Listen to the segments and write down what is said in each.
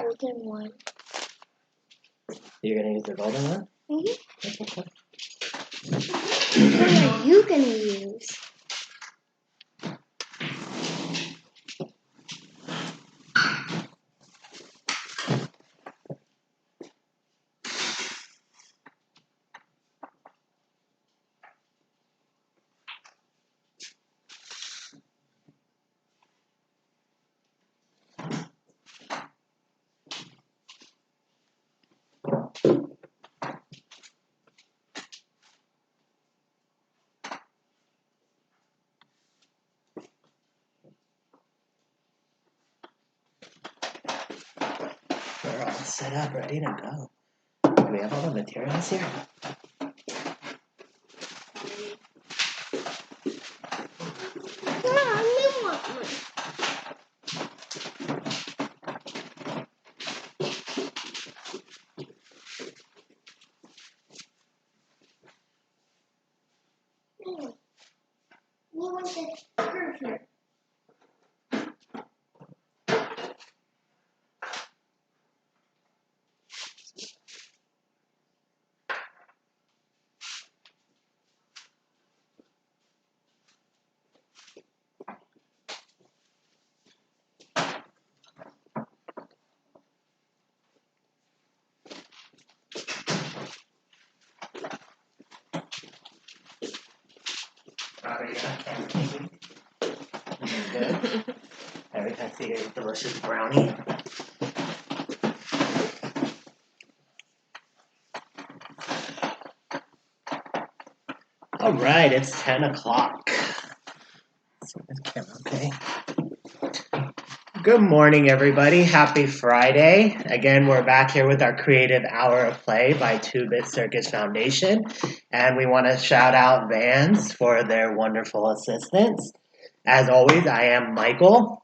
golden one. You're going to use the golden one? Mm-hmm. Okay. What are you going to use? We're all set up, ready to go. Do we have all the materials here? You want the curve here. Good. Every time I see a delicious brownie. All right, it's 10 o'clock. So this camera, okay. Good morning, everybody. Happy Friday. Again, we're back here with our Creative Hour of Play by 2-Bit Circus Foundation. And we want to shout out Vans for their wonderful assistance. As always, I am Michael.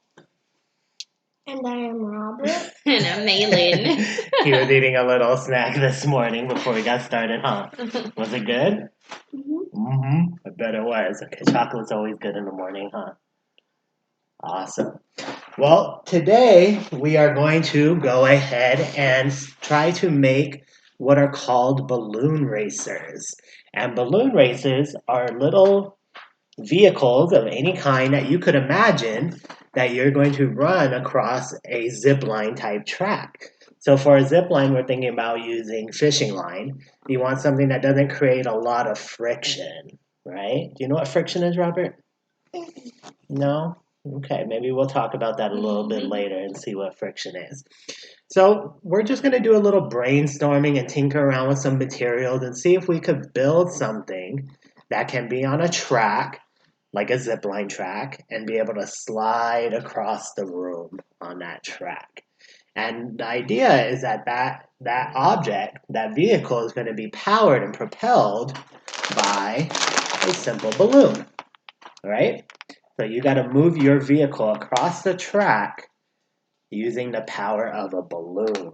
And I am Robert. And I'm Maylin. He was eating a little snack this morning before we got started, huh? Was it good? Mm-hmm. I bet it was. Okay, chocolate's always good in the morning, huh? Awesome. Well, today we are going to go ahead and try to make what are called balloon racers. And balloon racers are little vehicles of any kind that you could imagine that you're going to run across a zip line type track. So for a zip line, we're thinking about using fishing line. You want something that doesn't create a lot of friction, right? Do you know what friction is, Robert? No? Okay, maybe we'll talk about that a little bit later and see what friction is. So we're just going to do a little brainstorming and tinker around with some materials and see if we could build something that can be on a track, like a zip line track, and be able to slide across the room on that track. And the idea is that object, that vehicle, is going to be powered and propelled by a simple balloon, right? So you got to move your vehicle across the track using the power of a balloon.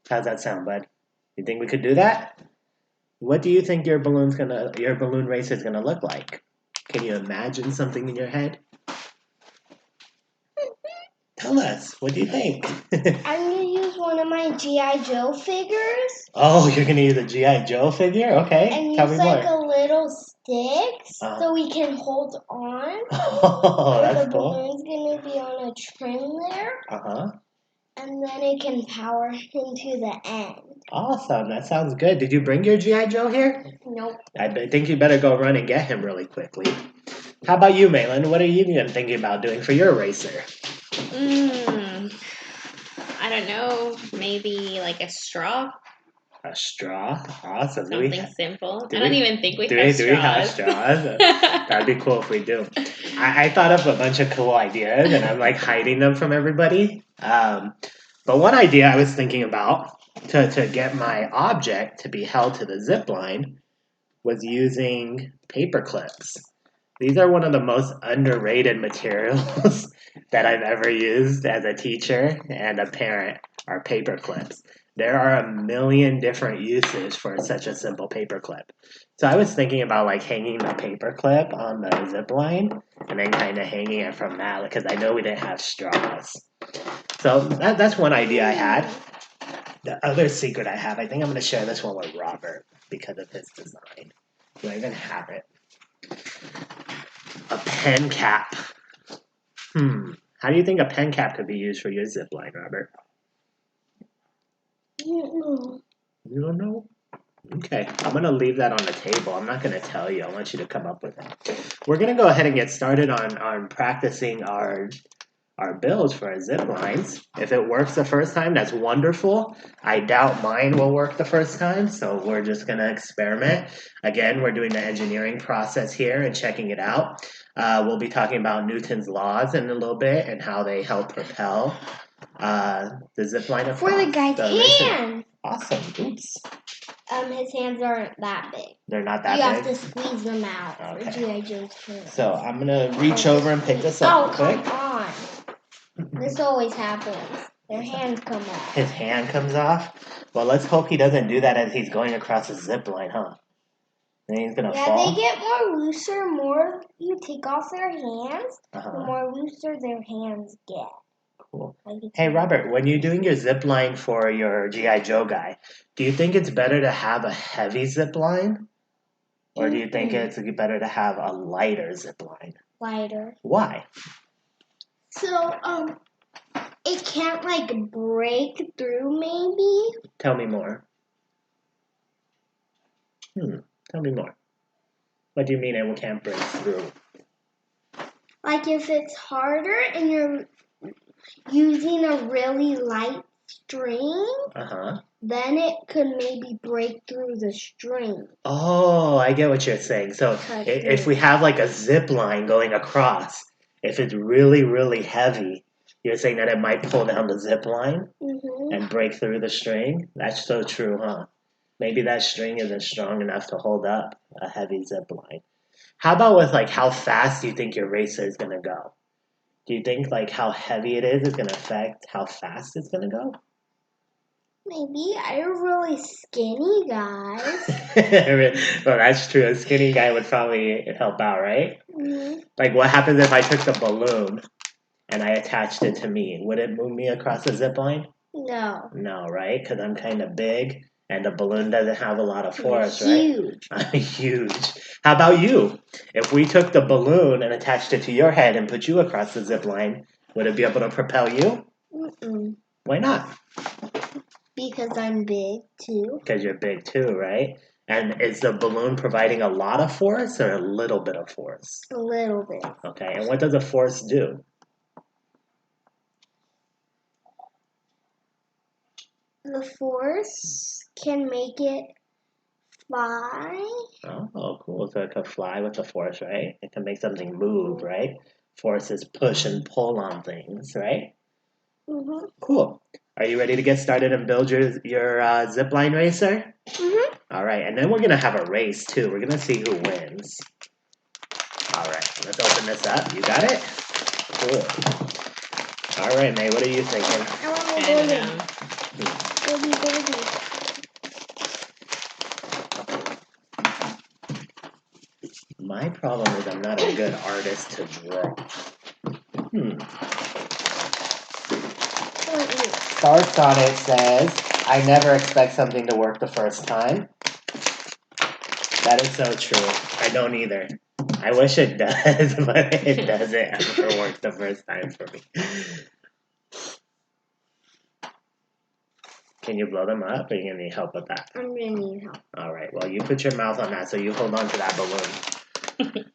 How's that sound, bud? You think we could do that? What do you think your balloon race is gonna look like? Can you imagine something in your head? Tell us. What do you think? I'm going to use one of my G.I. Joe figures. Oh, you're gonna use a G.I. Joe figure? Okay. And Tell use me like more. a little stick so we can hold on. Oh, that's the cool. balloon's going to be on a trim there. Uh-huh. And then it can power him to the end. Awesome. That sounds good. Did you bring your G.I. Joe here? Nope. I think you better go run and get him really quickly. How about you, Malin? What are you thinking about doing for your racer? I don't know. Maybe like a straw. A straw? Awesome. Something simple. I don't even think we have straws. Do we have straws? That'd be cool if we do. I thought of a bunch of cool ideas, and I'm like hiding them from everybody. But one idea I was thinking about to get my object to be held to the zip line was using paper clips. These are one of the most underrated materials that I've ever used as a teacher and a parent are paper clips. there are a million different uses for such a simple paper clip. So I was thinking about like hanging the paper clip on the zip line and then kind of hanging it from that because I know we didn't have straws. So that's one idea I had. The other secret I have, I think I'm going to share this one with Robert because of his design. Do I even have it? A pen cap. How do you think a pen cap could be used for your zip line, Robert? You don't know? Okay, I'm going to leave that on the table. I'm not going to tell you. I want you to come up with it. We're going to go ahead and get started on practicing our builds for our zip lines. If it works the first time, that's wonderful. I doubt mine will work the first time, so we're just going to experiment. Again, we're doing the engineering process here and checking it out. We'll be talking about Newton's laws in a little bit and how they help propel the zip line across. For the guy's hand. Awesome. Oops. His hands aren't that big. They're not that big? You big? have to squeeze them out for G.I. Joe's hands. So I'm going to reach over and pick this up quick. Come on. This always happens. Their hands come off. His hand comes off? Well, let's hope he doesn't do that as he's going across the zip line, huh? Then he's going to fall? Yeah, they get more looser more you take off their hands, the more looser their hands get. Cool. Hey, Robert, when you're doing your zip line for your G.I. Joe guy, do you think it's better to have a heavy zip line? Or do you think it's better to have a lighter zip line? Lighter. Why? So, it can't, like, break through, maybe? Tell me more. Tell me more. What do you mean it can't break through? Like, if it's harder and you're using a really light string, then it could maybe break through the string. Oh, I get what you're saying. So, if we have, like, a zip line going across, if it's really, really heavy, you're saying that it might pull down the zip line and break through the string? That's so true, huh? Maybe that string isn't strong enough to hold up a heavy zip line. How about with, like, how fast do you think your racer is going to go? Do you think, like, how heavy it is going to affect how fast it's going to go? Maybe. I'm really skinny, guys. Well, that's true. A skinny guy would probably help out, right? Like, what happens if I took the balloon and I attached it to me? Would it move me across the zip line? No. No, right? Because I'm kind of big and the balloon doesn't have a lot of force, right? Huge. I'm huge. How about you? If we took the balloon and attached it to your head and put you across the zip line, would it be able to propel you? Why not? Because I'm big, too. Because you're big, too, right? And is the balloon providing a lot of force or a little bit of force? A little bit. Okay, and what does a force do? The force can make it fly. Oh, cool. So it can fly with the force, right? It can make something move, right? Forces push and pull on things, right? Cool. Are you ready to get started and build your zipline racer? All right, and then we're going to have a race, too. We're going to see who wins. All right, let's open this up. You got it? Cool. All right, May, what are you thinking? I want my balloon. Baby. My problem is I'm not a good artist to draw. Starts on it says, I never expect something to work the first time. That is so true. I don't either. I wish it does, but it doesn't ever work the first time for me. Can you blow them up, or are you going to need help with that? I'm going to need help. All right, well, you put your mouth on that, so you hold on to that balloon.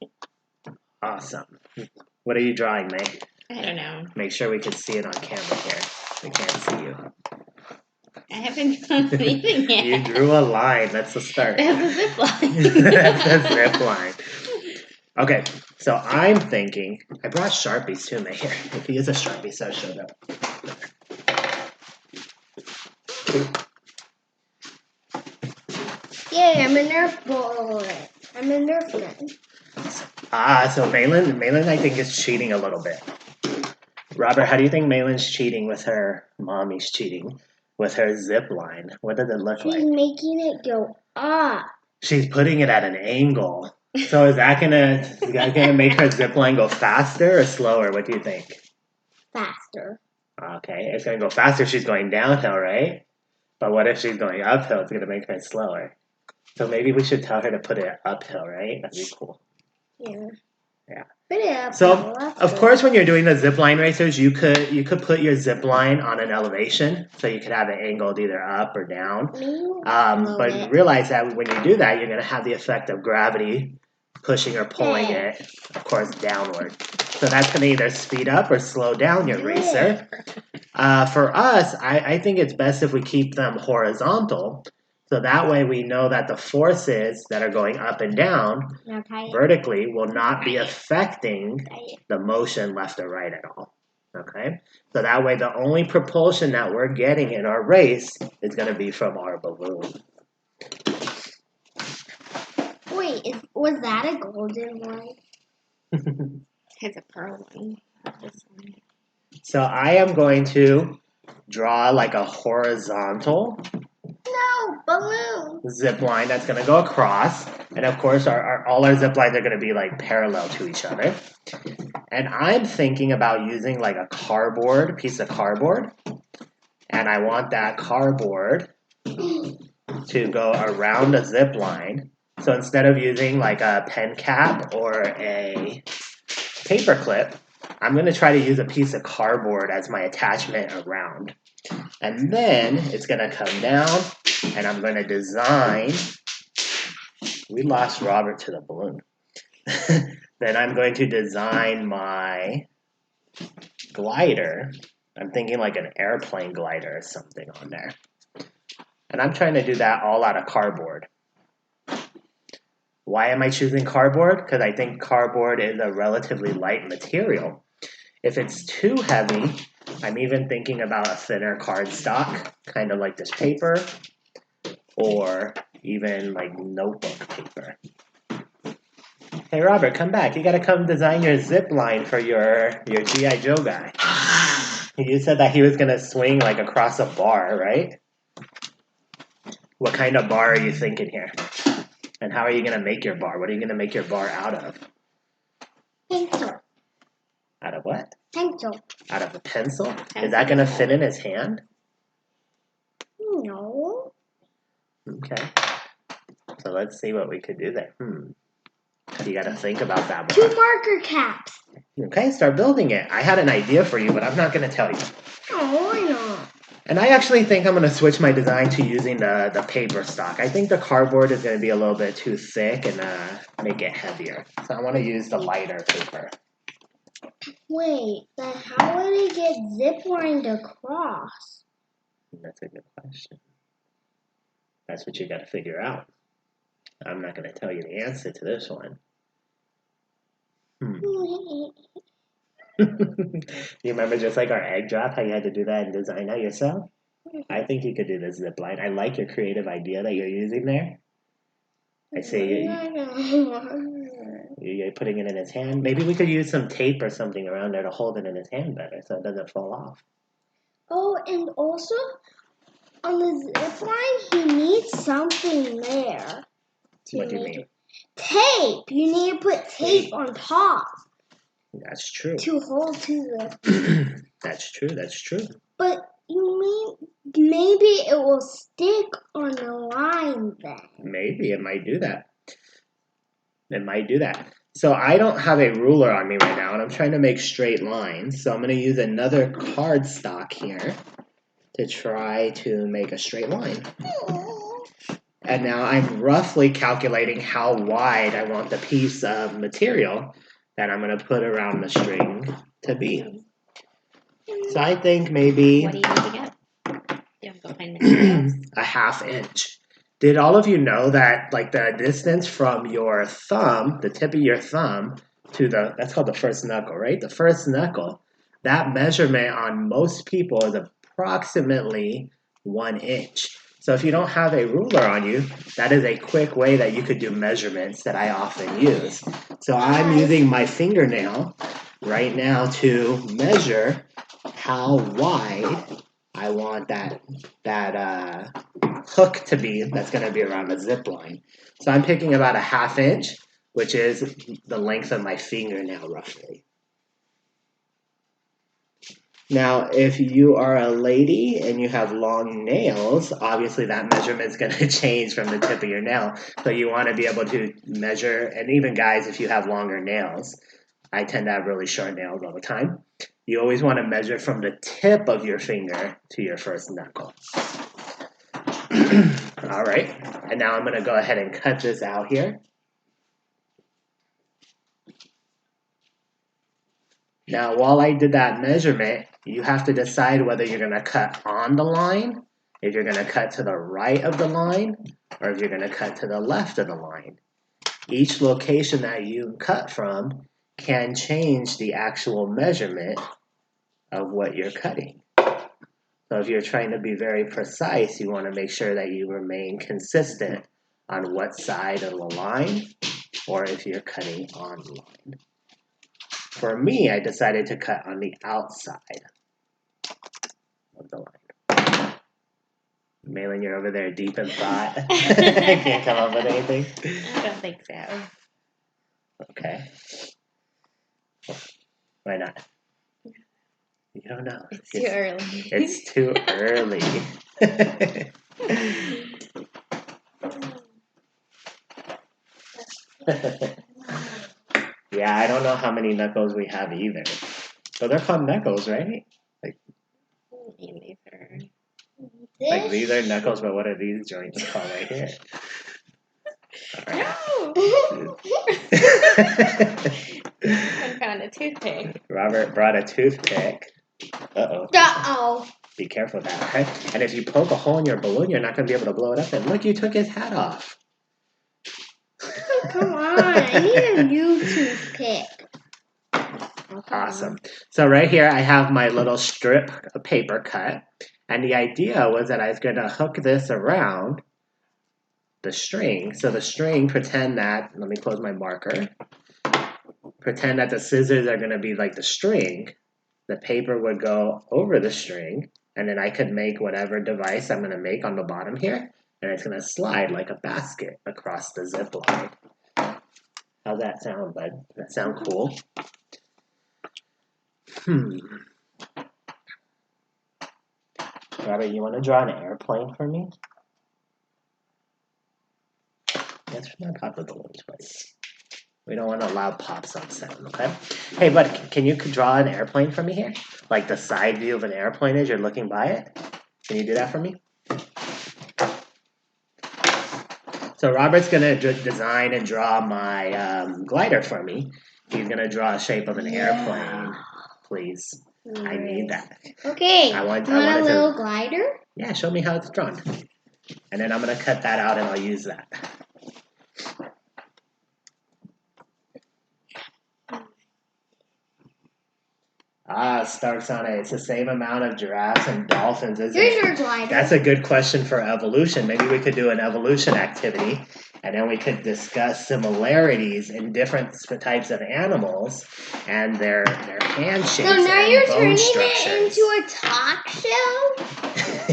Awesome. What are you drawing, May? I don't know. Make sure we can see it on camera here. We can't see you. I haven't drawn anything yet. You drew a line. That's the start. That's a zip line. That's a zip line. Okay, so I'm thinking, I brought Sharpies too, May. Here, if you use a Sharpie, so show them. Yay, I'm a Nerf ball. I'm a Nerf gun. So Malin, I think, is cheating a little bit. Robert, how do you think Malin's cheating with her mommy's cheating? with her zip line. What does it look like? She's making it go up. She's putting it at an angle. So is that gonna make her zip line go faster or slower? What do you think? Faster. Okay, it's gonna go faster. She's going downhill, right? But what if she's going uphill? It's gonna make her slower. So maybe we should tell her to put it uphill, right? That'd be cool. Yeah. Yeah. Put it up. So of course, when you're doing the zip line racers, you could put your zip line on an elevation, so you could have it angled either up or down. But realize that when you do that, you're gonna have the effect of gravity pushing or pulling it, of course, downward. So that's gonna either speed up or slow down your racer. For us, I think it's best if we keep them horizontal. So that way we know that the forces that are going up and down vertically will not be affecting the motion left or right at all. Okay? So that way the only propulsion that we're getting in our race is going to be from our balloon. Wait, was that a golden one? It's a pearl one. So I am going to draw like a horizontal balloon zip line that's going to go across, and of course all our zip lines are going to be like parallel to each other. And I'm thinking about using like a piece of cardboard, and I want that cardboard to go around a zip line. So instead of using like a pen cap or a paper clip, I'm going to try to use a piece of cardboard as my attachment around. And then it's going to come down, and I'm going to design. We lost Robert to the balloon. Then I'm going to design my glider. I'm thinking like an airplane glider or something on there. And I'm trying to do that all out of cardboard. Why am I choosing cardboard? Because I think cardboard is a relatively light material. If it's too heavy, I'm even thinking about a thinner cardstock, kind of like this paper, or even like notebook paper. Hey Robert, come back. You gotta come design your zip line for your G.I. Joe guy. You said that he was gonna swing like across a bar, right? What kind of bar are you thinking here? And how are you gonna make your bar? What are you gonna make your bar out of? Pencil. Out of what? Pencil. Out of a pencil? Is that gonna fit in his hand? No. Okay. So let's see what we could do there. You got to think about that more. 2 more. marker caps. Okay, start building it. I had an idea for you, but I'm not going to tell you. Oh, why not? And I actually think I'm going to switch my design to using the paper stock. I think the cardboard is going to be a little bit too thick and make it heavier. So I want to use the lighter paper. Wait, then how would it get zip-lined across? That's a good question. That's what you got to figure out. I'm not going to tell you the answer to this one. You remember just like our egg drop, how you had to do that and design that yourself? I think you could do this zip line. I like your creative idea that you're using there. I see you're putting it in his hand. Maybe we could use some tape or something around there to hold it in his hand better so it doesn't fall off. Oh, and also on the zip line, he needs something there. What do you mean? Tape. You need to put tape on top. That's true. To hold to the... That's true. But you mean maybe it will stick on the line then? Maybe it might do that. So I don't have a ruler on me right now, and I'm trying to make straight lines. So I'm going to use another cardstock here to try to make a straight line. And now I'm roughly calculating how wide I want the piece of material that I'm going to put around the string to be. So I think maybe what do you need to get? You have to go find materials. A 1/2 inch. Did all of you know that like the distance from your thumb, the tip of your thumb, to that's called the first knuckle, right? The first knuckle, that measurement on most people is approximately 1 inch. So if you don't have a ruler on you, that is a quick way that you could do measurements that I often use. So I'm using my fingernail right now to measure how wide I want that hook to be, that's going to be around the zip line. So I'm picking about a 1/2 inch, which is the length of my fingernail roughly. Now, if you are a lady and you have long nails, obviously that measurement is going to change from the tip of your nail. So you want to be able to measure, and even guys, if you have longer nails, I tend to have really short nails all the time. You always want to measure from the tip of your finger to your first knuckle. All right, and now I'm going to go ahead and cut this out here. Now, while I did that measurement, you have to decide whether you're going to cut on the line, if you're going to cut to the right of the line, or if you're going to cut to the left of the line. Each location that you cut from can change the actual measurement of what you're cutting. So if you're trying to be very precise, you want to make sure that you remain consistent on what side of the line, or if you're cutting on the line. For me, I decided to cut on the outside of the line. Malin, you're over there deep in thought. I can't come up with anything. I don't think so. Okay. Why not? You don't know. It's too early. It's too early. Yeah, I don't know how many knuckles we have either. But they're called knuckles, right? Like these are knuckles, but what are these joints called right here? Right. No! I found a toothpick. Robert brought a toothpick. Uh-oh. Uh-oh. Be careful with that, okay? And if you poke a hole in your balloon, you're not going to be able to blow it up. And look, you took his hat off. Oh, come on. I need a new toothpick. Awesome. So right here, I have my little strip of paper cut. And the idea was that I was going to hook this around the string. So the string, pretend that, let me close my marker. Pretend that the scissors are going to be like the string. The paper would go over the string. And then I could make whatever device I'm going to make on the bottom here. And it's going to slide like a basket across the zip line. How's that sound, bud? Does that sound cool? Robert, you want to draw an airplane for me? Let's not pop the balloons, buddy. We don't want to allow pops on sound, okay? Hey, bud, can you draw an airplane for me here? Like the side view of an airplane as you're looking by it? Can you do that for me? So Robert's going to design and draw my glider for me. He's going to draw a shape of an airplane, please. I need that. Okay. I want a little glider? Yeah, show me how it's drawn. And then I'm going to cut that out and I'll use that. Starks on it. It's the same amount of giraffes and dolphins, isn't it? Here's your glider. That's a good question for evolution. Maybe we could do an evolution activity, and then we could discuss similarities in different types of animals and their hand shapes. So now you're turning structures. it into a talk show?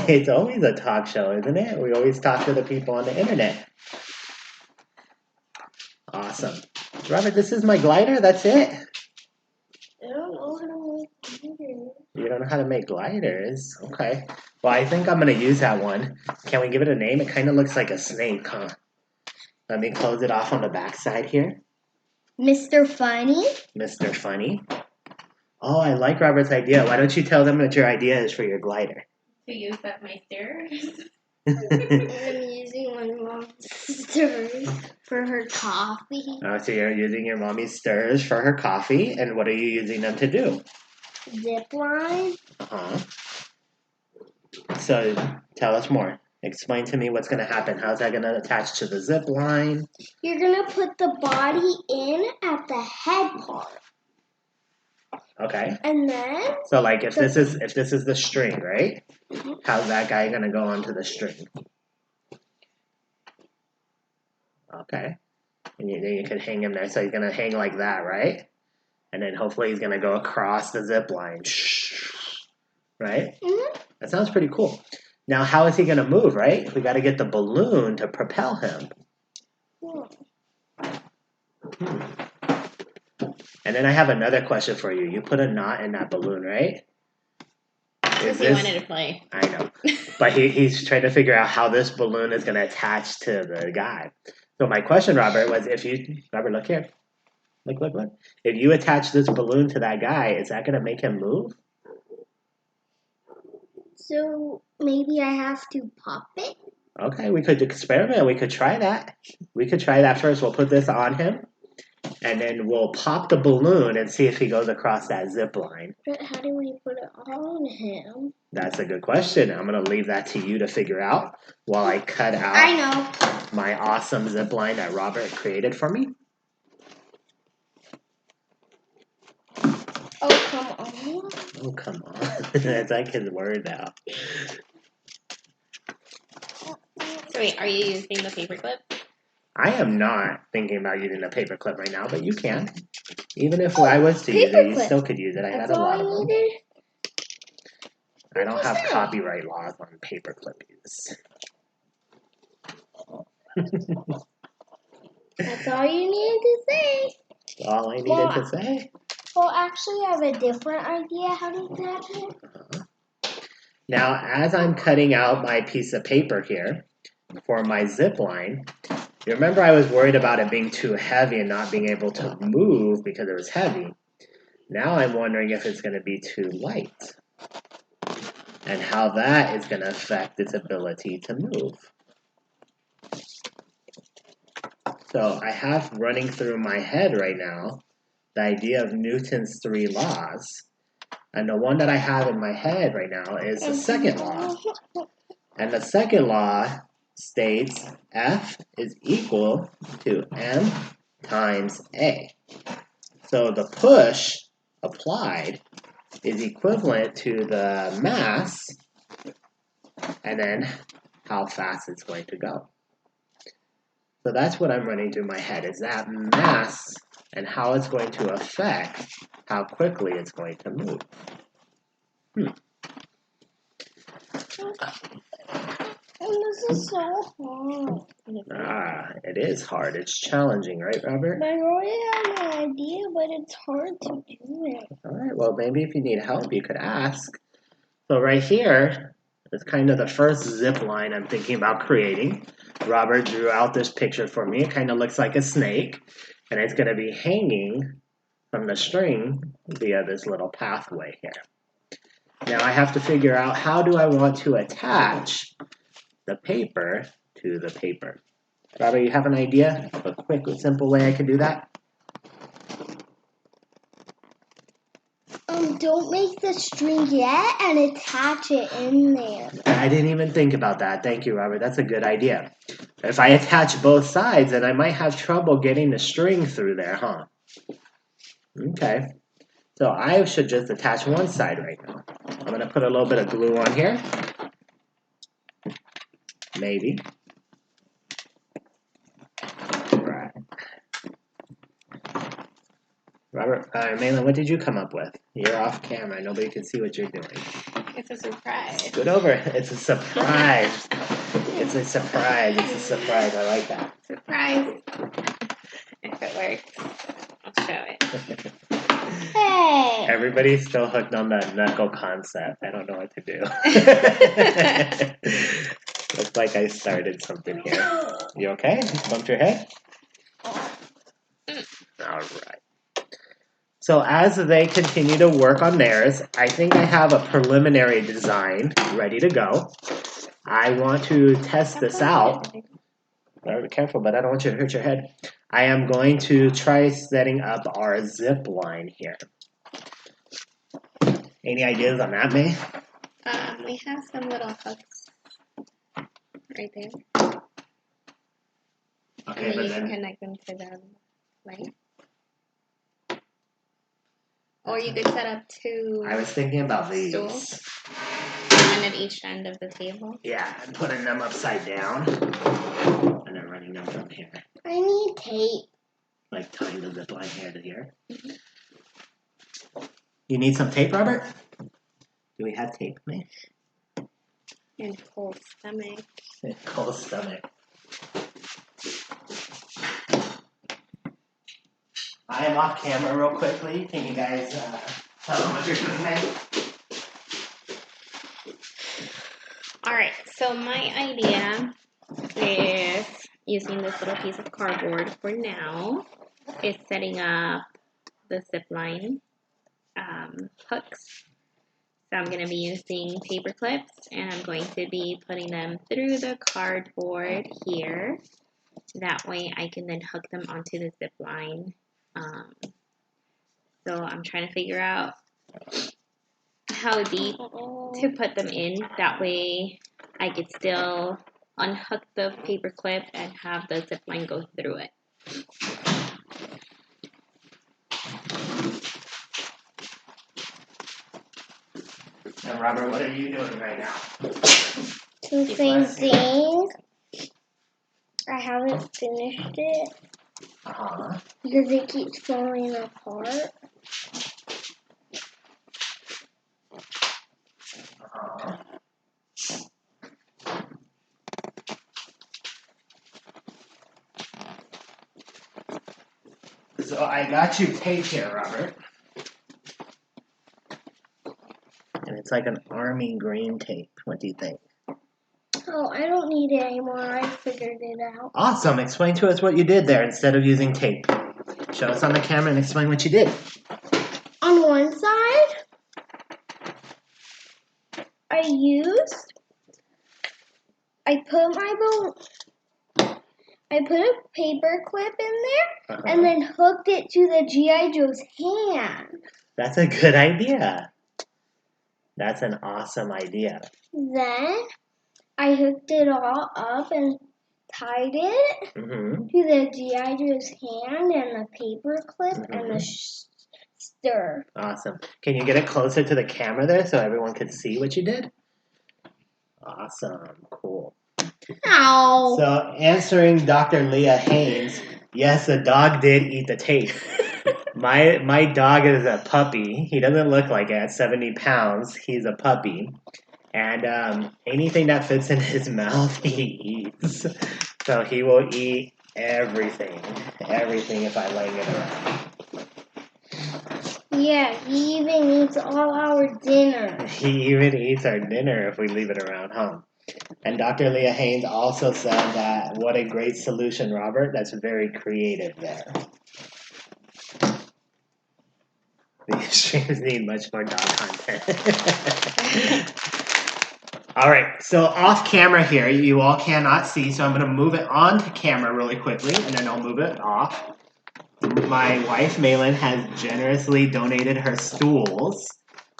It's always a talk show, isn't it? We always talk to the people on the internet. Awesome. Robert, this is my glider? That's it? I don't know how to make gliders. You don't know how to make gliders? Okay. Well, I think I'm going to use that one. Can we give it a name? It kind of looks like a snake, huh? Let me close it off on the back side here. Mr. Funny? Mr. Funny. Oh, I like Robert's idea. Why don't you tell them what your idea is for your glider? To use up my stairs. I'm using my mom's stirrers for her coffee. Oh, so you're using your mommy's stirrers for her coffee, and what are you using them to do? Zipline. Uh-huh. So tell us more. Explain to me what's going to happen. How's that going to attach to the zip line? You're going to put the body in at the head part. Okay. And then So like if this is the string, right? How's that guy going to go onto the string? Okay. And then you can hang him there. So he's going to hang like that, right? And then hopefully he's going to go across the zip line. Right? Mm-hmm. That sounds pretty cool. Now, how is he going to move, right? We got to get the balloon to propel him. And then I have another question for you. You put a knot in that balloon, right? Because he wanted to play. I know. But he's trying to figure out how this balloon is going to attach to the guy. So my question, Robert, was Robert, look here. Look. If you attach this balloon to that guy, is that going to make him move? So maybe I have to pop it? Okay, we could experiment. We could try that. We could try that first. We'll put this on him. And then we'll pop the balloon and see if he goes across that zip line. But how do we put it on him? That's a good question. I'm going to leave that to you to figure out while I cut out my awesome zip line that Robert created for me. Oh, come on. Oh, come on. That's like his word now. So wait, are you using the paperclip? I am not thinking about using a paperclip right now, but you can. Even if I was to use it, you still could use it. I got a lot of them. I don't have copyright laws on paperclip use. That's all you needed to say. That's all I needed to say. Well, actually, I have a different idea how to attach it. Now, as I'm cutting out my piece of paper here for my zip line, you remember I was worried about it being too heavy and not being able to move because it was heavy. Now I'm wondering if it's going to be too light and how that is going to affect its ability to move. So I have running through my head right now the idea of Newton's 3 laws. And the one that I have in my head right now is the second law. And the second law states F is equal to M times A. So the push applied is equivalent to the mass and then how fast it's going to go. So that's what I'm running through my head, is that mass and how it's going to affect how quickly it's going to move. And this is so hard. It is hard. It's challenging, right, Robert? I already have an idea, but it's hard to do it. All right, well, maybe if you need help, you could ask. So right here is kind of the first zip line I'm thinking about creating. Robert drew out this picture for me. It kind of looks like a snake, and it's going to be hanging from the string via this little pathway here. Now I have to figure out how do I want to attach the paper to the paper. Robert, you have an idea of a quick, simple way I can do that? Don't make the string yet and attach it in there. I didn't even think about that. Thank you, Robert. That's a good idea. If I attach both sides, then I might have trouble getting the string through there, huh? Okay. So I should just attach one side right now. I'm going to put a little bit of glue on here. Maybe. Right. Robert, Malin, what did you come up with? You're off camera. Nobody can see what you're doing. It's a surprise. Scoot over. It's a surprise. It's a surprise. It's a surprise. I like that. Surprise. If it works, I'll show it. Hey! Everybody's still hooked on the knuckle concept. I don't know what to do. Looks like I started something here. You okay? Bumped your head? All right. So as they continue to work on theirs, I think I have a preliminary design ready to go. I want to test this out. Be careful, but I don't want you to hurt your head. I am going to try setting up our zip line here. Any ideas on that, May? We have some little hooks right there. Okay, and but you then can connect them to the light. Or you could set up two I was thinking about these. stools, one at each end of the table. Yeah, and putting them upside down and then running them from here. I need tape. Like tying the zip line here to here. You need some tape, Robert? Do we have tape, May? And cold stomach. Cold stomach. I am off camera real quickly. Can you guys tell them what you're doing there? Alright, so my idea is using this little piece of cardboard for now is setting up the zipline hooks. So I'm going to be using paper clips and I'm going to be putting them through the cardboard here. That way I can then hook them onto the zipline. So I'm trying to figure out how deep to put them in. That way I could still unhook the paper clip and have the zipline go through it. And Robert, what are you doing right now? Two same things. I haven't finished it because it keeps falling apart. So I got you tape here, Robert. And it's like an army green tape. What do you think? Oh, I don't need it anymore. I figured it out. Awesome. Explain to us what you did there instead of using tape. Show us on the camera and explain what you did. On one side, I put a paper clip in there and then hooked it to the G.I. Joe's hand. That's a good idea. That's an awesome idea. Then I hooked it all up and tied it to the G.I. Joe's hand and the paper clip and the stir. Awesome. Can you get it closer to the camera there so everyone can see what you did? Awesome. Cool. Ow. So answering Dr. Leah Haynes, yes, the dog did eat the tape. My dog is a puppy. He doesn't look like it at 70 pounds. He's a puppy. And anything that fits in his mouth, he eats. So he will eat everything. Everything if I lay it around. Yeah, he even eats all our dinner. He even eats our dinner if we leave it around home. And Dr. Leah Haynes also said that, what a great solution, Robert. That's very creative there. These streams need much more dog content. All right, so off camera here, you all cannot see, so I'm going to move it onto camera really quickly, and then I'll move it off. My wife, Malin, has generously donated her stools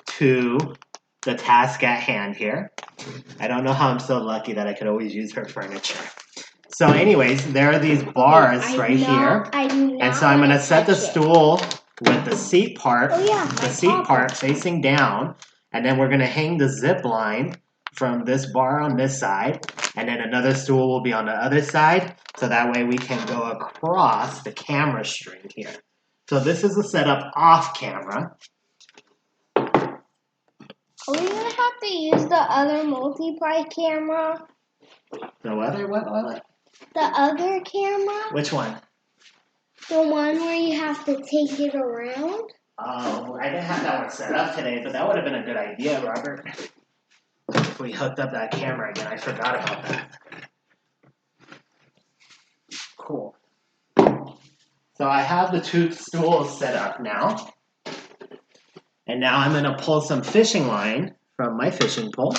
to the task at hand here. I don't know how I'm so lucky that I could always use her furniture. So anyways, there are these bars here. And so I'm going to set the stool with the seat part, facing down, and then we're going to hang the zip line from this bar on this side, and then another stool will be on the other side, so that way we can go across the camera string here. So this is the setup off camera. Are we going to have to use the other multiply camera? The other what? The other camera? Which one? The one where you have to take it around? Oh, I didn't have that one set up today, but that would have been a good idea, Robert. If we hooked up that camera again, I forgot about that. Cool. So I have the two stools set up now. And now I'm going to pull some fishing line from my fishing pole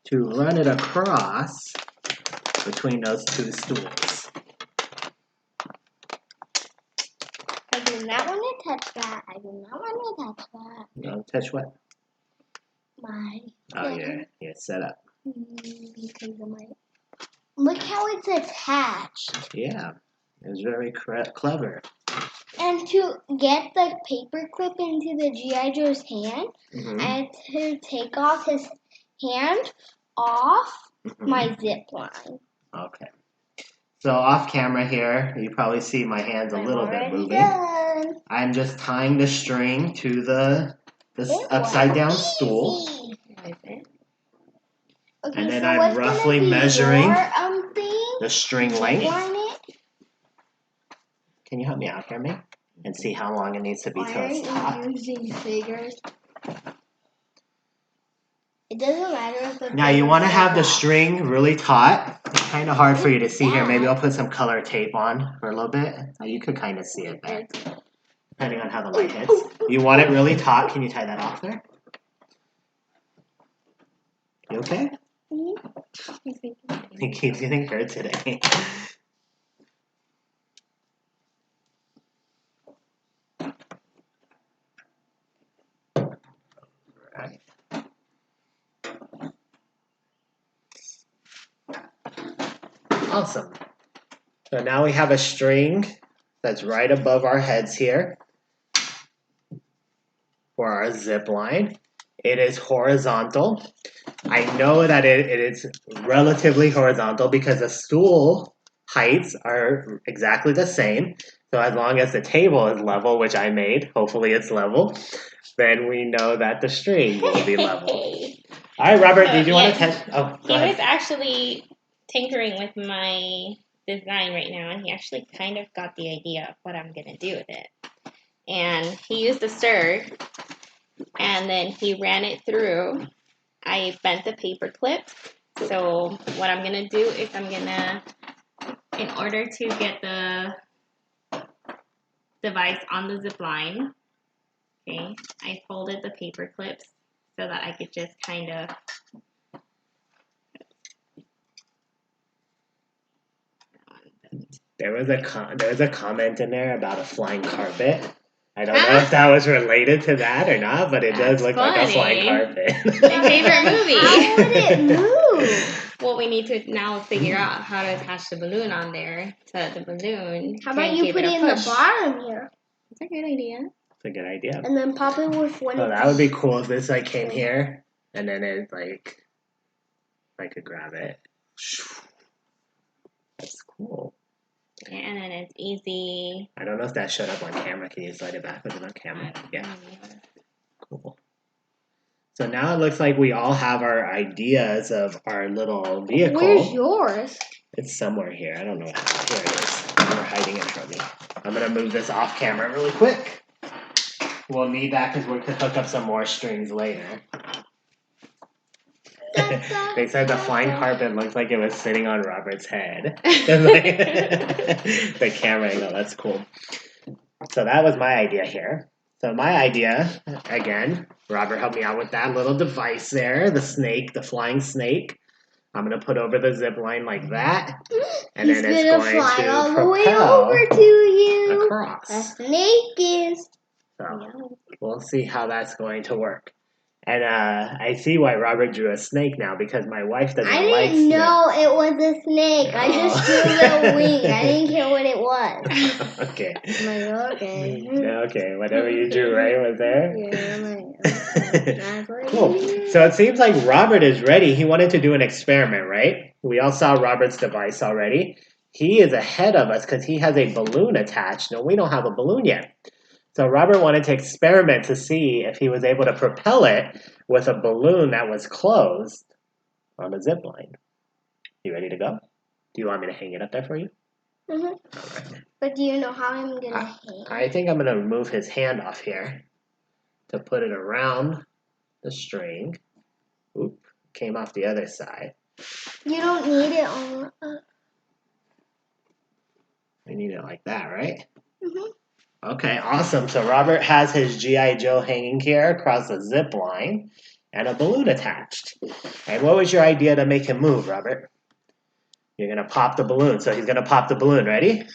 to run it across between those two stools. I do not want to touch that. I do not want to touch that. You want to touch what? My Yeah, set up. Because of my... Look how it's attached. Yeah, it was very clever. And to get the paper clip into the G.I. Joe's hand, I had to take off his hand off my zip line. Okay. So off camera here, you probably see my hands a little bit moving. Done. I'm just tying the string to this upside down stool. Okay, and then so I'm what's roughly gonna be measuring your, thing? the string length. Zipline it? Can you help me out here, mate? And see how long it needs to be till it's Why taut. are you using figures? It doesn't matter if the Now you want to figures have are the off. string really taut. It's kind of hard for you to see here. That. Maybe I'll put some color tape on for a little bit. You could kind of see it there, depending on how the light hits. You want it really taut. Can you tie that off there? You okay? He keeps getting hurt today. Right. Awesome. So now we have a string that's right above our heads here for our zip line. It is horizontal. I know that it is relatively horizontal because the stool heights are exactly the same. So as long as the table is level, which I made, hopefully it's level, then we know that the string will be level. All right, Robert, did you want to test? Oh, go ahead. He was actually tinkering with my design right now, and he actually kind of got the idea of what I'm going to do with it. And he used a stir, and then he ran it through. I bent the paper clip. So what I'm going to do is I'm going to, in order to get the device on the zip line, okay, I folded the paper clips so that I could just kind of There was a comment in there about a flying carpet. I don't know if that was related to that or not, but it does look like a flying carpet. My favorite movie. How would it move? Well, we need to now figure out how to attach the balloon on there so that the balloon. How about you put it in the bottom here? That's a good idea. That's a good idea. And then pop it with one. Oh, that would be cool if this came here and then it I could grab it. That's cool. Yeah, and then it's easy. I don't know if that showed up on camera. Can you slide it back? Was it on camera? Yeah. Cool. So now it looks like we all have our ideas of our little vehicle. Where's yours? It's somewhere here. I don't know. Here it is. You're hiding it from me. I'm going to move this off camera really quick. We'll need that because we could hook up some more strings later. They said the flying carpet looked like it was sitting on Robert's head. The camera angle, that's cool. So that was my idea here. So my idea, again, Robert helped me out with that little device there, the snake, the flying snake. I'm going to put over the zip line like that. And He's then it's going fly to all propel the way over to you. Across. A snake is. So we'll see how that's going to work. And I see why Robert drew a snake now because my wife doesn't like snakes. I didn't know it was a snake. I just drew a little wing. I didn't care what it was. Okay. I'm like, okay. Okay, whatever you drew, right, was there? Yeah, I'm like, Cool. So it seems like Robert is ready. He wanted to do an experiment, right? We all saw Robert's device already. He is ahead of us because he has a balloon attached. No, we don't have a balloon yet. So Robert wanted to experiment to see if he was able to propel it with a balloon that was closed on the zip line. You ready to go? Do you want me to hang it up there for you? Mm-hmm. All right. But do you know how I'm going to hang? I think I'm going to remove his hand off here to put it around the string. Oop, came off the other side. You don't need it on... We need it like that, right? Mm-hmm. Okay, awesome. So Robert has his G.I. Joe hanging here across the zip line and a balloon attached. And what was your idea to make him move, Robert? You're going to pop the balloon. So he's going to pop the balloon. Ready?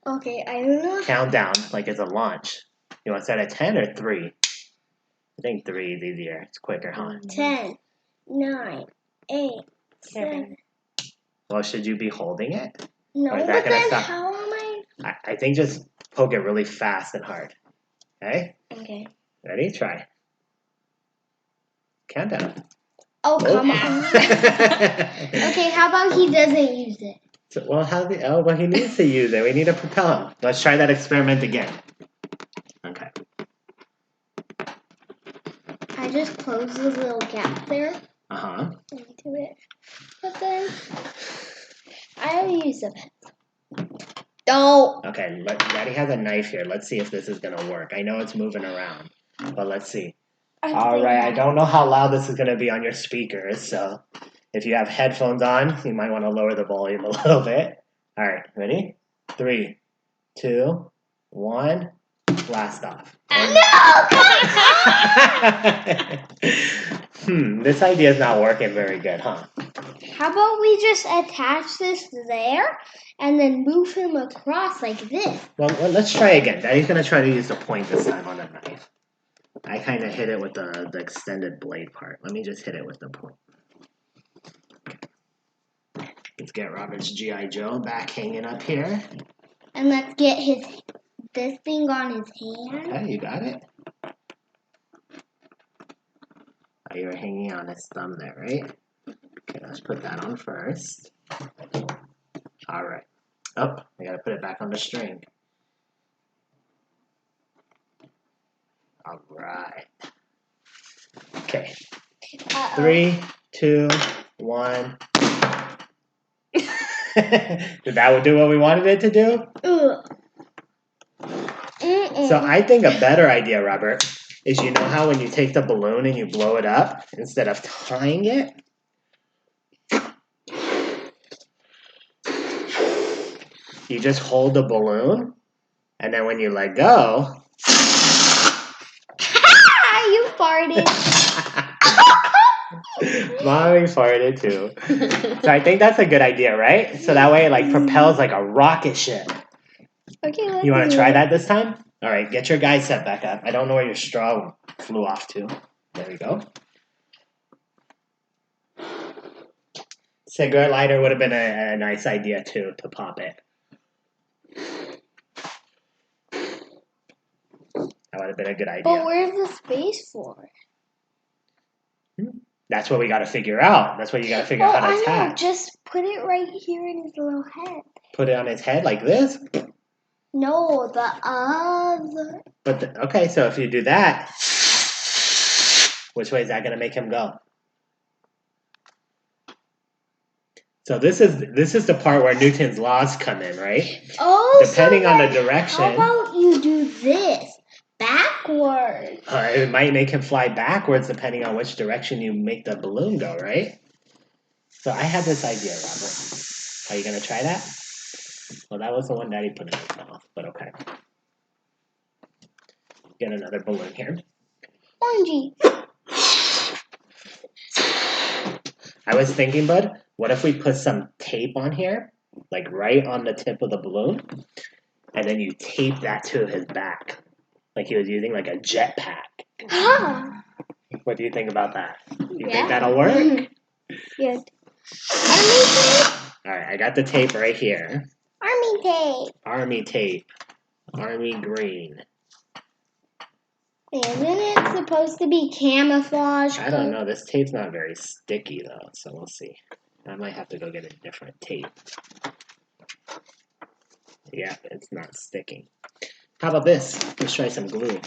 Okay, I don't know. Count down like it's a launch. You want to start at 10 or 3? I think 3 is easier. It's quicker, huh? 10, 9, 8, 7. Well, should you be holding it? No, Or is but that gonna then stop? how am I? I think just poke it really fast and hard. Okay? Okay. Ready? Try. Countdown. Oh, come on. Okay, how about he doesn't use it? So, well, he needs to use it. We need to propel him. Let's try that experiment again. Okay. I just closed the little gap there. Uh-huh. And to it. But then I'll use a pencil. Don't. Okay, Daddy has a knife here. Let's see if this is gonna work. I know it's moving around, but let's see. All right, I don't know how loud this is gonna be on your speakers, so if you have headphones on, you might want to lower the volume a little bit. All right, ready? 3, 2, 1. Blast off. No! This idea is not working very good, huh? How about we just attach this there and then move him across like this? Well, let's try again. Daddy's going to try to use the point this time on the knife. I kind of hit it with the extended blade part. Let me just hit it with the point. Let's get Robert's G.I. Joe back hanging up here. And let's get this thing on his hand. Okay, you got it. Oh, you were hanging on his thumb there, right? Okay, let's put that on first. All right. Oh, I gotta put it back on the string. All right. Okay. 3, 2, 1. Did that do what we wanted it to do? So I think a better idea, Robert, is you know how when you take the balloon and you blow it up, instead of tying it, you just hold the balloon, and then when you let go... You farted. Mommy farted too. So I think that's a good idea, right? So that way it like propels like a rocket ship. Okay, let's You want to do try it. that this time? All right, get your guy set back up. I don't know where your straw flew off to. There we go. Cigarette lighter would have been a nice idea too, to pop it. That would have been a good idea. But where's the space for? That's what we got to figure out. That's what you got to figure out how to I attach. know. Just put it right here in his little head. Put it on his head like this? No, the other. But okay, so if you do that, which way is that going to make him go? So this is the part where Newton's laws come in, right? Oh, depending on the direction. How about you do this backwards? It might make him fly backwards depending on which direction you make the balloon go, right? So I had this idea, Robert. Are you going to try that? Well, that was the one Daddy put in his mouth, but okay. Get another balloon here. Orangey. I was thinking, Bud, what if we put some tape on here, like right on the tip of the balloon, and then you tape that to his back, like he was using like a jetpack. Huh. What do you think about that? You Yeah. think that'll work? Yeah. Army tape. All right, I got the tape right here. Army tape. Army tape. Army green. Isn't it supposed to be camouflage? I don't know. This tape's not very sticky, though, so we'll see. I might have to go get a different tape. Yeah, it's not sticking. How about this? Let's try some glue.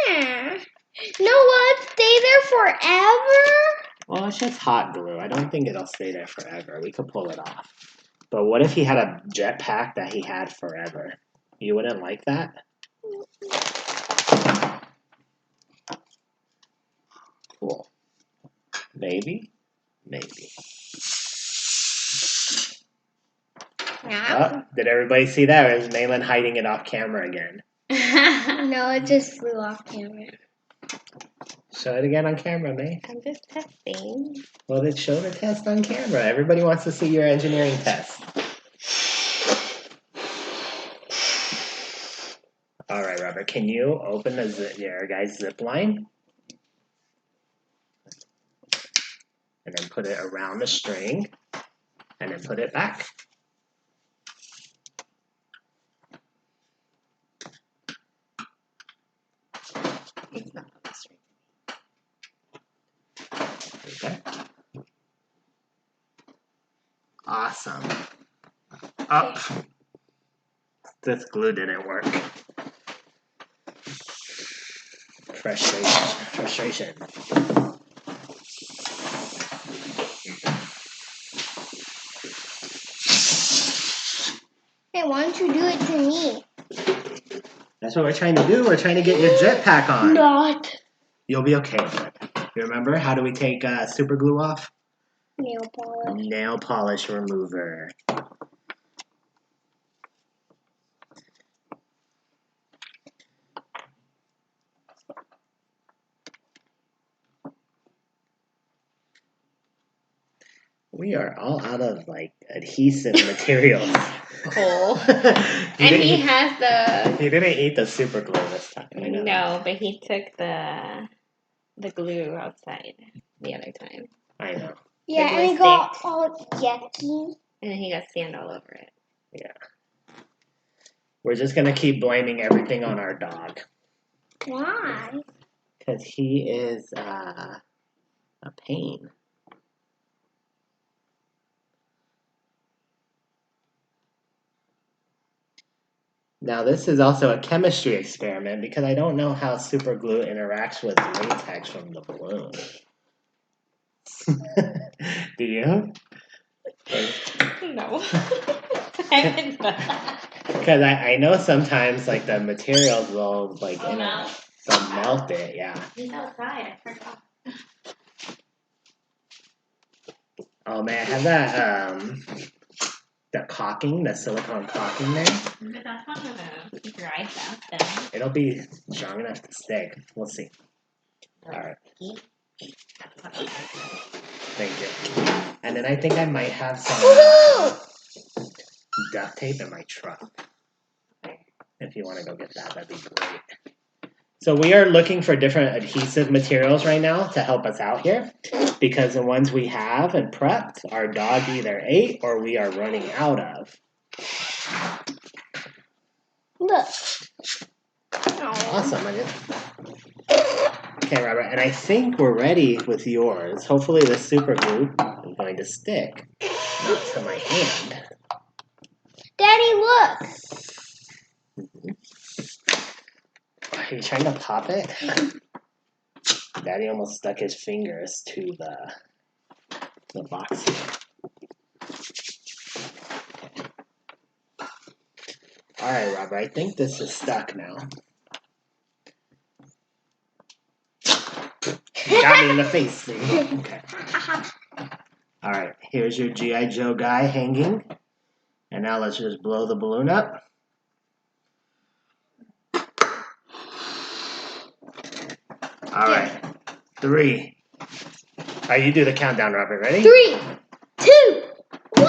Yeah. No, what? Stay there forever? Well, it's just hot glue. I don't think it'll stay there forever. We could pull it off. But what if he had a jetpack that he had forever? You wouldn't like that? Cool. Maybe. Maybe. Yeah. Oh, did everybody see that? Or is Malin hiding it off camera again? No, it just flew off camera. Show it again on camera, May. I'm just testing. Well, then show the test on camera. Everybody wants to see your engineering test. All right, Robert, can you open your guy's zip line? And then put it around the string, and then put it back. It's not on the string. Okay. Awesome. Up. This glue didn't work. Frustration. Daddy, why don't you do it to me? That's what we're trying to do. We're trying to get your jetpack on. Not. You'll be okay with it. You remember how do we take super glue off? Nail polish. Nail polish remover. We are all out of adhesive materials. Cool. And he has the. He didn't eat the super glue this time. I know. No, but he took the glue outside the other time. I know. Yeah, and it got all yucky. And then he got sand all over it. Yeah. We're just gonna keep blaming everything on our dog. Why? Because he is a pain. Now this is also a chemistry experiment because I don't know how super glue interacts with latex from the balloon. Do you? No. I haven't done that. Because I know sometimes the materials will they'll melt it, yeah. He's outside, I forgot. Oh man, I have that the caulking, the silicone caulking there. But that's not gonna dry fast then. It'll be strong enough to stick. We'll see. Alright. Thank you. And then I think I might have some duct tape in my truck. If you want to go get that, that'd be great. So we are looking for different adhesive materials right now to help us out here because the ones we have and prepped, our dog either ate or we are running out of. Look. Awesome. Okay, Robert, and I think we're ready with yours. Hopefully the super glue is going to stick, not to my hand. Daddy, look. Are you trying to pop it? Daddy almost stuck his fingers to the box here. Alright, Robert, I think this is stuck now. You got me in the face, see? Okay. Alright, here's your G.I. Joe guy hanging. And now let's just blow the balloon up. Alright, 3. Alright, you do the countdown, Robert. Ready? 3, 2, 1.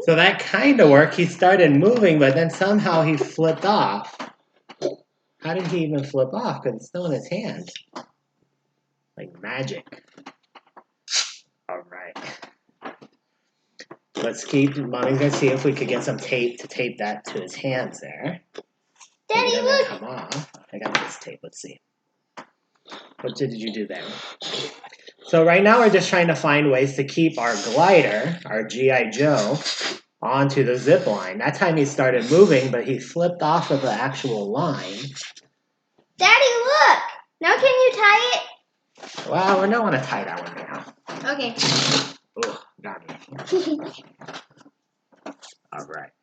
So that kind of worked. He started moving, but then somehow he flipped off. How did he even flip off? Because it's still in his hand. Like magic. Alright. Let's keep, Mommy's going to see if we could get some tape to tape that to his hands there. Daddy, look. Come off. I got this tape. Let's see. What did you do there? So right now we're just trying to find ways to keep our glider, our G.I. Joe, onto the zip line. That time he started moving, but he flipped off of the actual line. Daddy, look. Now can you tie it? Well, we don't want to tie that one now. Okay. Oh, got me. All right.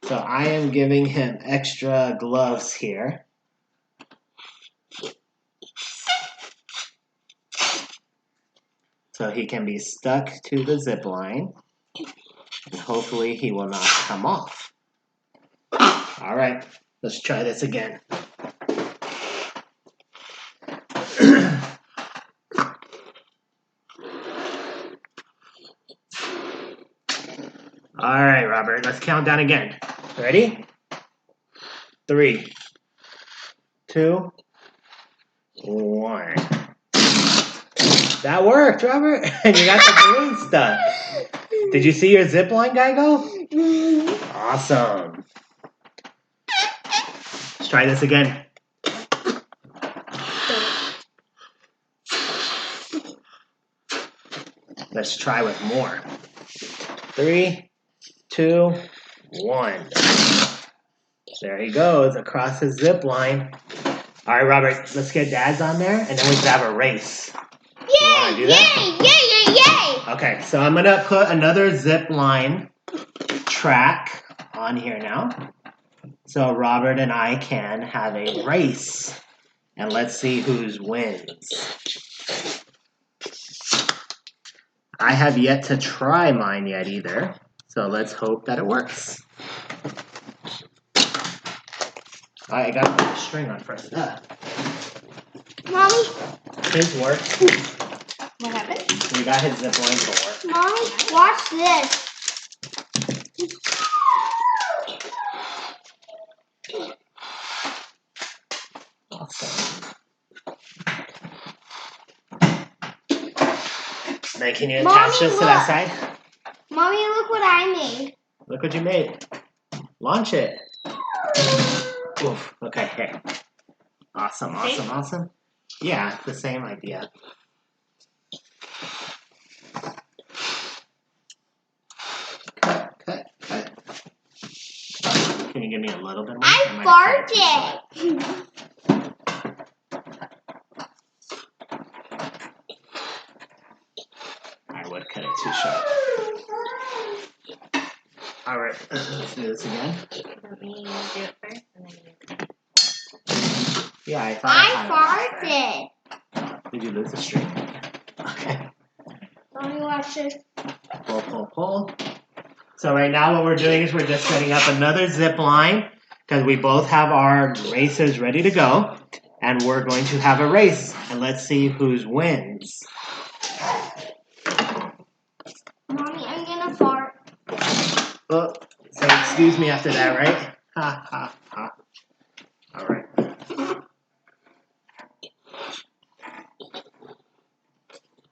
So I am giving him extra gloves here. So he can be stuck to the zip line. And hopefully he will not come off. All right, let's try this again. All right, Robert, let's count down again. Ready? 3, 2, 1. That worked, Robert. And you got the balloon stuck. Did you see your zip line guy go? Awesome. Let's try this again. Let's try with more. 3, 2, 1. There he goes across his zip line. All right, Robert, let's get Dad's on there, and then we can have a race. Yay! Do that? Yay! Yay! Yay! Yay! Okay, so I'm gonna put another zip line track on here now. So Robert and I can have a race. And let's see whose wins. I have yet to try mine yet either. So let's hope that it works. I gotta put the string on first. Mommy. His works. What happened? We got his zip line to work. Mommy, watch this. Awesome. Then can you attach this to that side? Mommy, look what I made. Look what you made. Launch it. Oof. Okay, here. Awesome, awesome, awesome. Yeah, the same idea. Cut. Can you give me a little bit more? I farted. I would cut it too short. All right, let's do this again. Let me do it first, and then you cut. Yeah, I thought I farted. Did you lose the string? Okay. Mommy, watch this. Pull. So right now what we're doing is we're just setting up another zip line because we both have our racers ready to go. And we're going to have a race. And let's see whose wins. Mommy, I'm gonna fart. Oh, say excuse me after that, right? Ha. All right.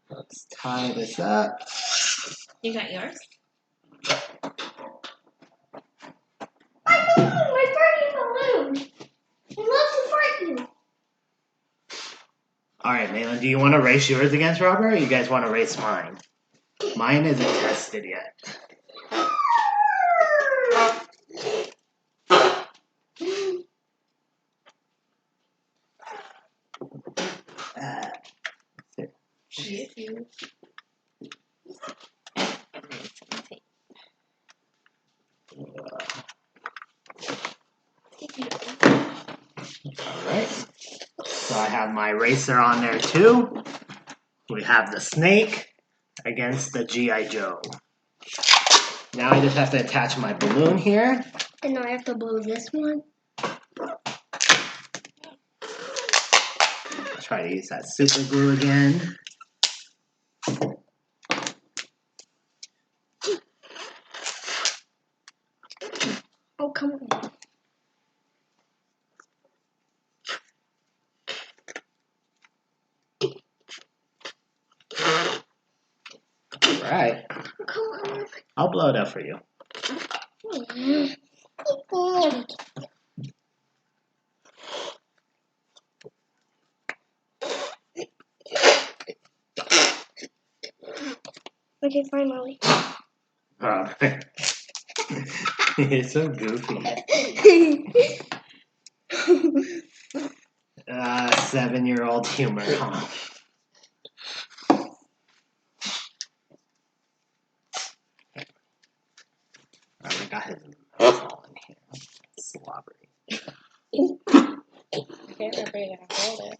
Let's tie this up. You got yours? I'm making my farting balloon. I love to fart you. All right, Malin, do you want to race yours against Robert, or you guys want to race mine? Mine isn't tested yet. Alright, so I have my racer on there too. We have the snake against the G.I. Joe. Now I just have to attach my balloon here. And now I have to blow this one. Try to use that super glue again. Oh, come on. Alright. Come on. I'll blow it up for you. Okay, fine, Molly. Oh. You're so goofy. 7-year-old humor, huh? I got his mouth all in here. Slobbery. Okay, Robert, you gotta hold it.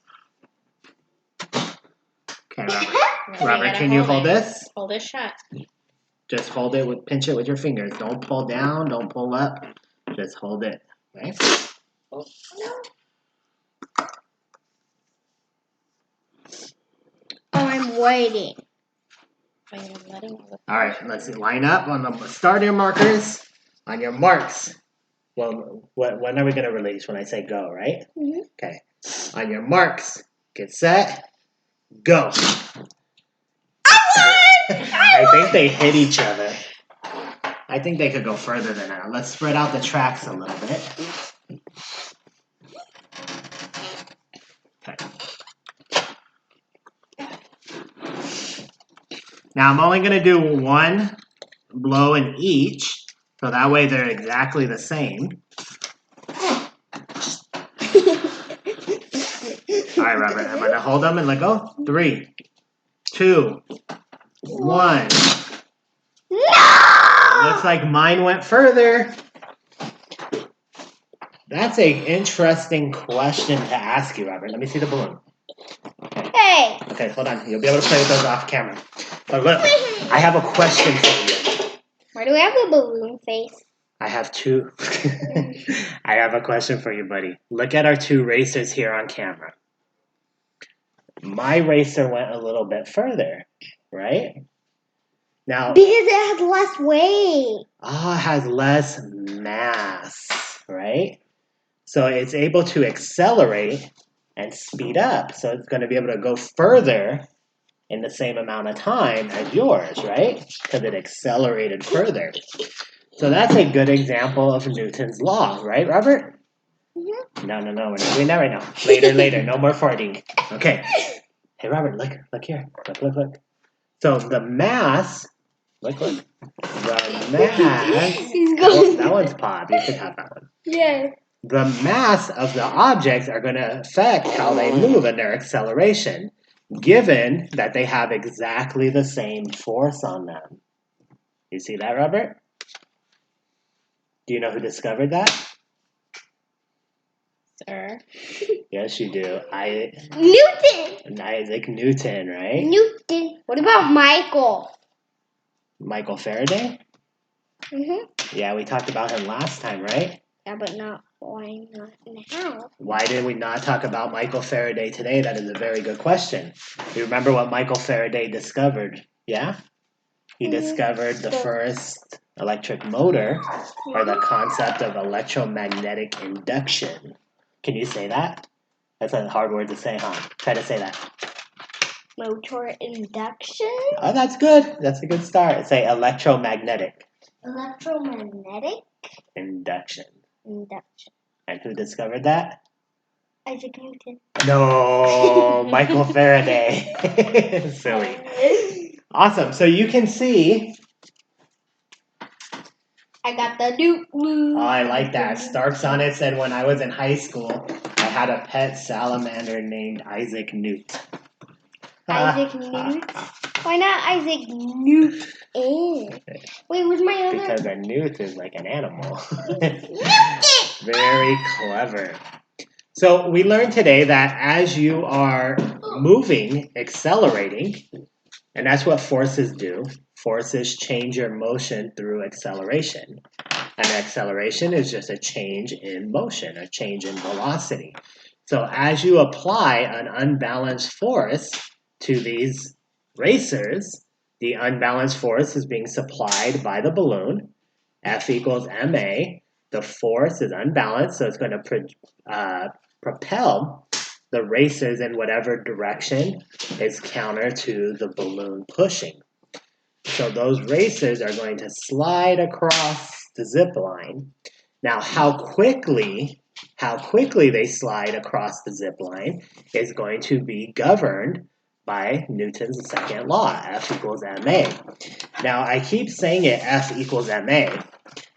Okay, Robert, can you hold this? Hold it shut. Just hold it pinch it with your fingers. Don't pull down, don't pull up. Just hold it. Okay? Oh, no. Oh, I'm waiting. Alright, let's see. Line up on the starter markers. On your marks. Well, when are we going to release? When I say go, right? Mm-hmm. Okay. On your marks. Get set. Go. I think they hit each other. I think they could go further than that. Let's spread out the tracks a little bit. Okay. Now I'm only going to do one blow in each, so that way they're exactly the same. All right, Robert, I'm going to hold them and let go. 3, 2, 1. No! Looks like mine went further. That's an interesting question to ask you, Robert. Let me see the balloon. Hey! Okay, hold on. You'll be able to play with those off camera. But look, I have a question for you. Why do we have a balloon face? I have 2. I have a question for you, buddy. Look at our 2 racers here on camera. My racer went a little bit further, right? Now, because it has less weight. it has less mass, right? So it's able to accelerate and speed up. So it's going to be able to go further in the same amount of time as yours, right? Because it accelerated further. So that's a good example of Newton's law, right, Robert? Mm-hmm. No, we're not doing that right now. Later, no more farting. Okay. Hey, Robert, look here. Look. So the mass, look. The mass, that one's Pop. You should have that one. Yeah. The mass of the objects are going to affect how they move and their acceleration, given that they have exactly the same force on them. You see that, Robert? Do you know who discovered that? Sir. Yes, you do. Newton! Isaac Newton, right? Newton. What about Michael? Michael Faraday? Mm-hmm. Yeah, we talked about him last time, right? Yeah, but why not now? Why did we not talk about Michael Faraday today? That is a very good question. You remember what Michael Faraday discovered? Yeah? He discovered the first electric motor, or the concept of electromagnetic induction. Can you say that? That's a hard word to say, huh? Try to say that. Motor induction? Oh, that's good. That's a good start. Say electromagnetic. Electromagnetic? Induction. Induction. And who discovered that? Isaac Newton. No, Michael Faraday. Silly. Awesome. So you can see. I got the Newton. Oh, I like that. Starks on it said when I was in high school, I had a pet salamander named Isaac Newt. Isaac Newt? Why not Isaac Newton? Wait, where's my other? Because a newt is like an animal. Very clever. So we learned today that as you are moving, accelerating, and that's what forces do. Forces change your motion through acceleration. And acceleration is just a change in motion, a change in velocity. So as you apply an unbalanced force to these racers, the unbalanced force is being supplied by the balloon. F equals ma. The force is unbalanced, so it's going to propel the racers in whatever direction is counter to the balloon pushing. So those racers are going to slide across the zip line. Now, how quickly they slide across the zip line is going to be governed by Newton's second law, F equals ma. Now, I keep saying it F equals ma,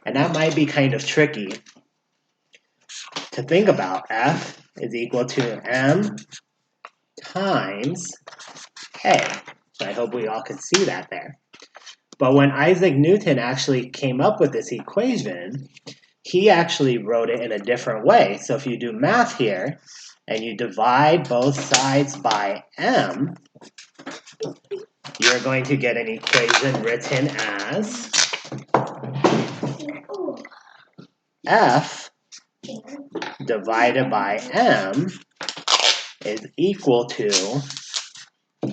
and that might be kind of tricky to think about. F is equal to m times a. So I hope we all can see that there. But when Isaac Newton actually came up with this equation, he actually wrote it in a different way. So if you do math here, and you divide both sides by m, you're going to get an equation written as F divided by m is equal to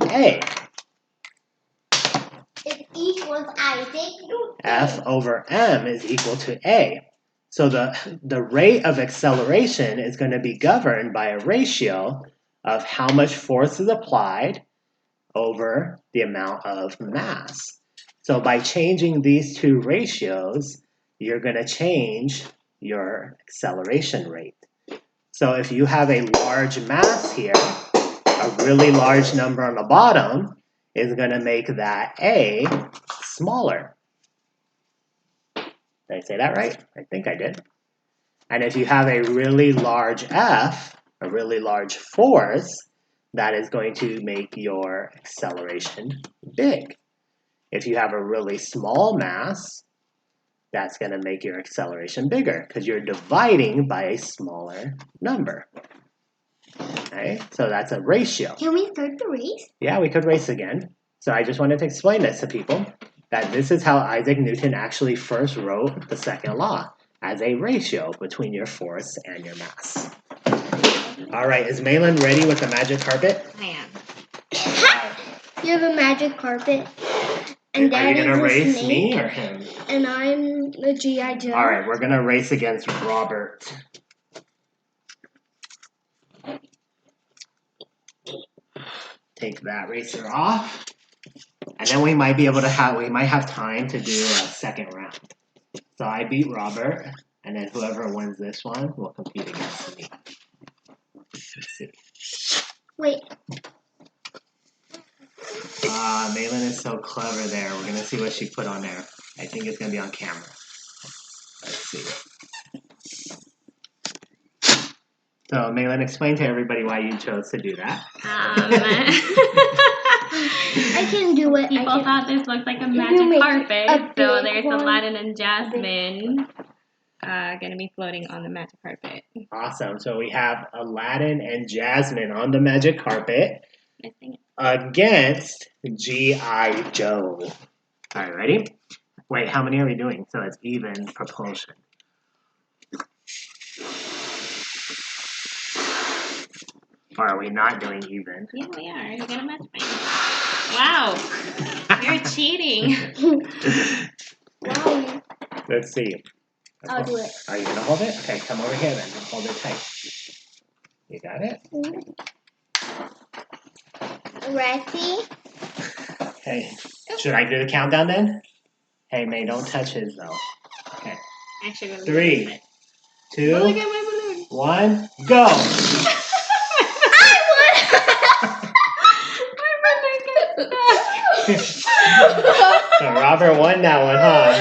a. It equals Isaac Newton. F over m is equal to a. So the rate of acceleration is going to be governed by a ratio of how much force is applied over the amount of mass. So by changing these two ratios, you're going to change your acceleration rate. So if you have a large mass here, a really large number on the bottom is going to make that A smaller. Did I say that right? I think I did. And if you have a really large F, a really large force, that is going to make your acceleration big. If you have a really small mass, that's going to make your acceleration bigger because you're dividing by a smaller number. Okay, so that's a ratio. Can we start the race? Yeah, we could race again. So I just wanted to explain this to people, that this is how Isaac Newton actually first wrote the second law, as a ratio between your force and your mass. All right, is Malin ready with the magic carpet? I am. You have a magic carpet. And Are you Daddy's going to a race snake, me or him? and I'm the G.I. Joe. All right, we're going to race against Robert. Take that racer off. And then we might be able to have time to do a second round. So I beat Robert, and then whoever wins this one will compete against me. Let's see. Wait. Malin is so clever there. We're going to see what she put on there. I think it's going to be on camera. Let's see. So, Malin, explain to everybody why you chose to do that. I can do it. People thought this looked like a magic carpet, so there's Aladdin and Jasmine going to be floating on the magic carpet. Awesome. So we have Aladdin and Jasmine on the magic carpet against G.I. Joe. All right, ready? Wait, how many are we doing? So it's even propulsion. Or are we not doing even? Yeah, we are. You got a match point. Wow. You're cheating. Wow. Let's see. I'll do it. Are you going to hold it? Okay, come over here then. Hold it tight. You got it? Ready? Okay. Should I do the countdown then? Hey, May, don't touch his though. Okay. Actually, 3, 2, oh, look at my balloon. 1, go! So Robert won that one, huh?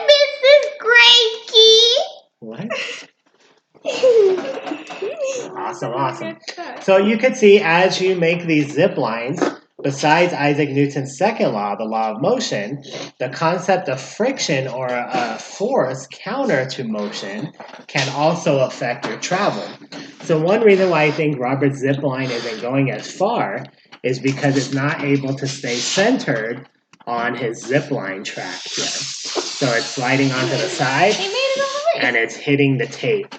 Mrs. Gravy. What? Awesome. So you could see as you make these zip lines, besides Isaac Newton's second law, the law of motion, the concept of friction or a force counter to motion can also affect your travel. So one reason why I think Robert's zip line isn't going as far is because it's not able to stay centered on his zip line track here. So it's sliding onto the side and it's hitting the tape.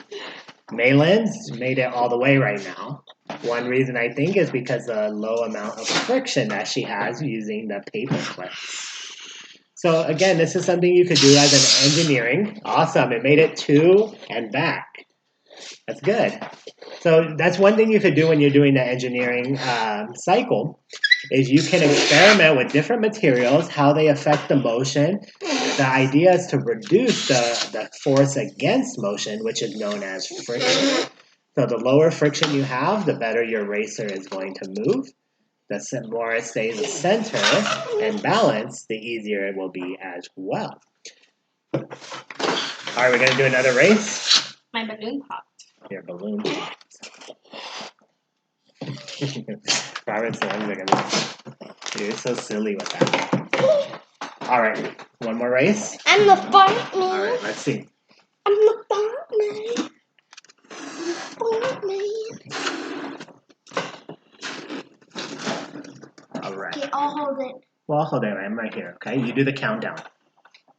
Malin's made it all the way right now. One reason I think is because the low amount of friction that she has using the paper clips. So again, this is something you could do as an engineering. Awesome, it made it to and back. That's good. So that's one thing you could do when you're doing the engineering cycle, is you can experiment with different materials, how they affect the motion. The idea is to reduce the force against motion, which is known as friction. So the lower friction you have, the better your racer is going to move. The more it stays center and balanced, the easier it will be as well. All right, we're going to do another race. My balloon popped. Your balloon popped. Robert's the ones that are going to... You're so silly with that. All right, one more race. I'm the Bartman. All right, let's see. I'm the Bartman. All right. Okay, I'll hold it. Well, I'll hold it. I'm right here, okay? You do the countdown.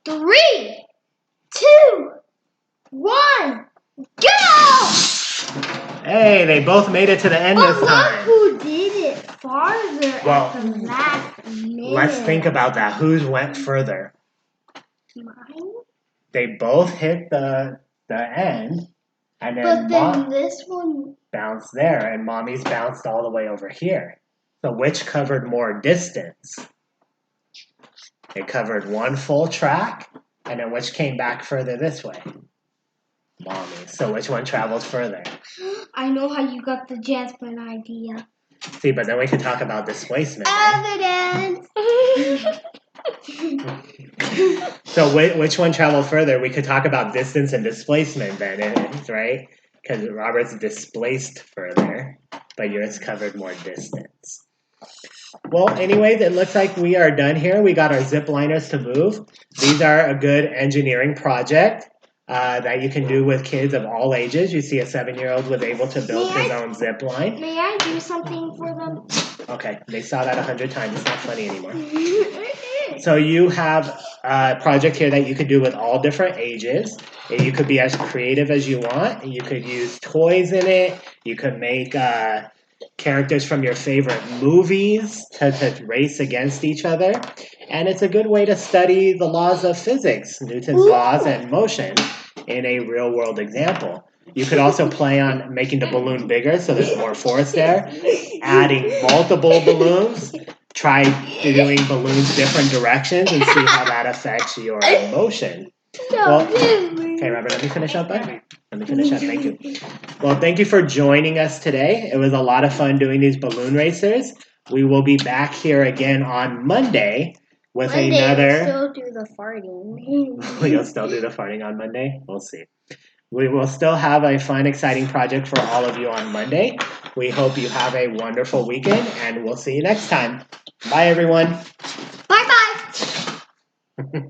3, 2, 1, go! Hey, they both made it to the end this Look time. who did it farther Well, at the last minute. Let's think about that. Who's went further? Mine? They both hit the end, and then But then this one... bounced there, and Mommy's bounced all the way over here. So which covered more distance? It covered one full track, and then which came back further this way? Mommy. So which one traveled further? I know how you got the Jasmine idea. See, but then we could talk about displacement. Right? Evidence! So which one traveled further? We could talk about distance and displacement then, right? Because Robert's displaced further, but yours covered more distance. Well, anyways, it looks like we are done here. We got our zip liners to move. These are a good engineering project that you can do with kids of all ages. You see a 7-year-old was able to build his own zip line. May I do something for them? Okay, they saw that 100 times. It's not funny anymore. So you have a project here that you could do with all different ages. You could be as creative as you want. You could use toys in it. You could make characters from your favorite movies to race against each other. And it's a good way to study the laws of physics, Newton's laws and motion, in a real world example. You could also play on making the balloon bigger so there's more force there, adding multiple balloons, try doing balloons different directions and see how that affects your motion. Okay, Robert, let me finish up, bud. Let me finish up. Thank you. Well, thank you for joining us today. It was a lot of fun doing these balloon racers. We will be back here again on Monday with another. We'll still do the farting. You'll still do the farting on Monday? We'll see. We will still have a fun, exciting project for all of you on Monday. We hope you have a wonderful weekend, and we'll see you next time. Bye, everyone. Bye-bye.